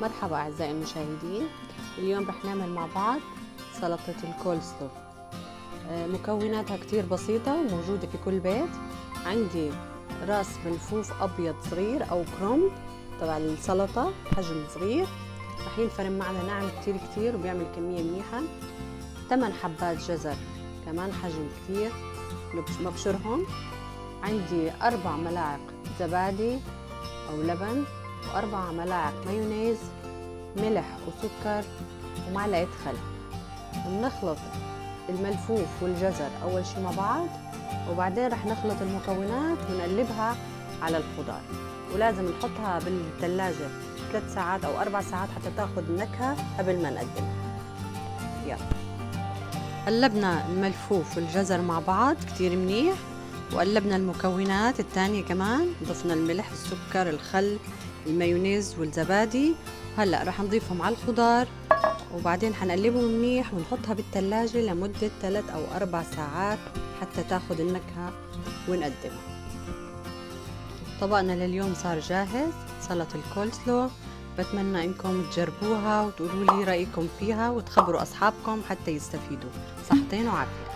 مرحبا أعزائي المشاهدين. اليوم رح نعمل مع بعض سلطة الكولسلو. مكوناتها كتير بسيطة وموجودة في كل بيت. عندي راس ملفوف أبيض صغير أو كرومب تبع السلطة حجم صغير، رح ينفرم معنا ناعم كتير وبيعمل كمية منيحة. 8 حبات جزر كمان حجم كتير مبشرهم. عندي 4 ملاعق زبادي أو لبن، و4 ملاعق مايونيز، ملح وسكر ومعلقة خل. بنخلط الملفوف والجزر أول شي مع بعض، وبعدين رح نخلط المكونات ونقلبها على الخضار، ولازم نحطها بالثلاجة 3 ساعات أو 4 ساعات حتى تاخد النكهة قبل ما نقدمها. يلا، قلبنا الملفوف والجزر مع بعض كتير منيح، وقلبنا المكونات التانية كمان، ضفنا الملح، السكر، الخل، المايونيز والزبادي. هلأ رح نضيفهم على الخضار، وبعدين حنقلبهم منيح ونحطها بالثلاجة لمدة 3 أو 4 ساعات حتى تاخد النكهة ونقدمها. طبقنا لليوم صار جاهز، سلطة الكولسلو. بتمنى انكم تجربوها وتقولوا لي رأيكم فيها وتخبروا أصحابكم حتى يستفيدوا. صحتين وعافية.